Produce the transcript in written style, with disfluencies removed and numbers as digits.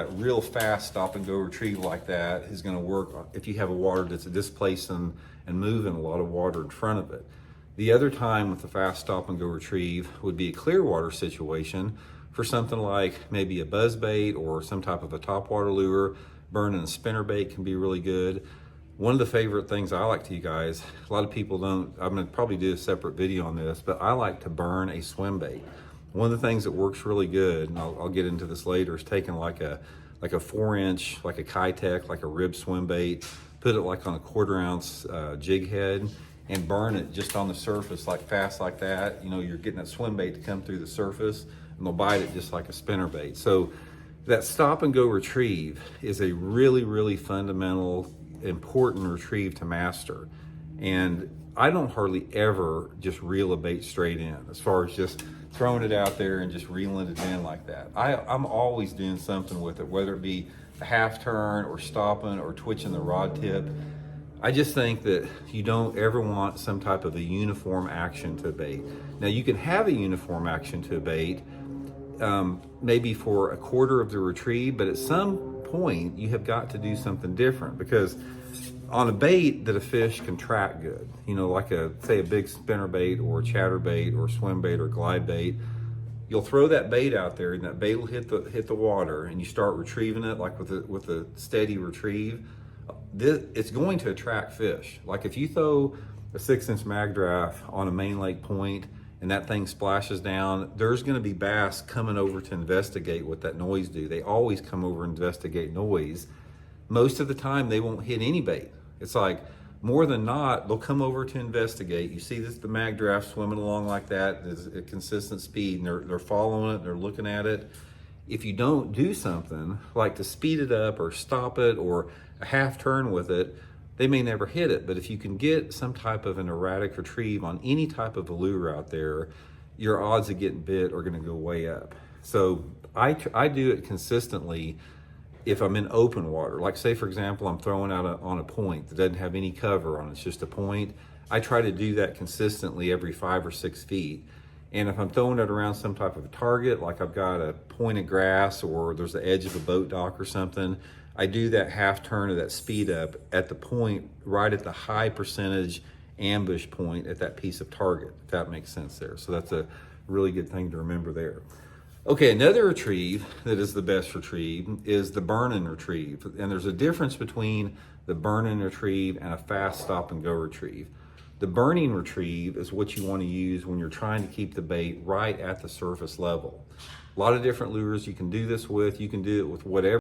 That real fast stop and go retrieve like that is going to work if you have a water that's displacing and moving a lot of water in front of it. The other time with the fast stop and go retrieve would be a clear water situation for something like maybe a buzz bait or some type of a topwater lure. Burning a spinner bait can be really good. One of the favorite things I like to you guys, a lot of people don't, I'm gonna probably do a separate video on this, but I like to burn a swim bait. One of the things that works really good, and I'll get into this later, is taking like a 4-inch, like a Kitech, like a rib swim bait, put it like on a 1/4 ounce jig head and burn it just on the surface, like fast like that. You know, you're getting that swim bait to come through the surface and they'll bite it just like a spinner bait. So that stop and go retrieve is a really, really fundamental, important retrieve to master. And I don't hardly ever just reel a bait straight in, as far as just throwing it out there and just reeling it in like that. I'm always doing something with it, whether it be a half turn or stopping or twitching the rod tip. I just think that you don't ever want some type of a uniform action to a bait. Now you can have a uniform action to a bait, maybe for a 1/4 of the retrieve, but at some point you have got to do something different, because on a bait that a fish can track good, you know, like say a big spinner bait or a chatter bait or swim bait or glide bait, you'll throw that bait out there and that bait will hit the water and you start retrieving it like with a steady retrieve. It's going to attract fish. Like if you throw a 6-inch mag draft on a main lake point and that thing splashes down, there's going to be bass coming over to investigate what that noise do. They always come over and investigate noise. Most of the time they won't hit any bait. It's like, more than not, they'll come over to investigate. You see the mag draft swimming along like that at a consistent speed, and they're following it, they're looking at it. If you don't do something like to speed it up or stop it or a half turn with it, they may never hit it. But if you can get some type of an erratic retrieve on any type of a lure out there, your odds of getting bit are gonna go way up. So I do it consistently if I'm in open water. Like say for example, I'm throwing out on a point that doesn't have any cover on it, it's just a point. I try to do that consistently every 5 or 6 feet. And if I'm throwing it around some type of a target, like I've got a point of grass or there's the edge of a boat dock or something, I do that half turn of that speed up at the point, right at the high percentage ambush point at that piece of target, if that makes sense there. So that's a really good thing to remember there. Okay, another retrieve that is the best retrieve is the burn and retrieve. And there's a difference between the burn and retrieve and a fast stop and go retrieve. The burning retrieve is what you want to use when you're trying to keep the bait right at the surface level. A lot of different lures you can do this with. You can do it with whatever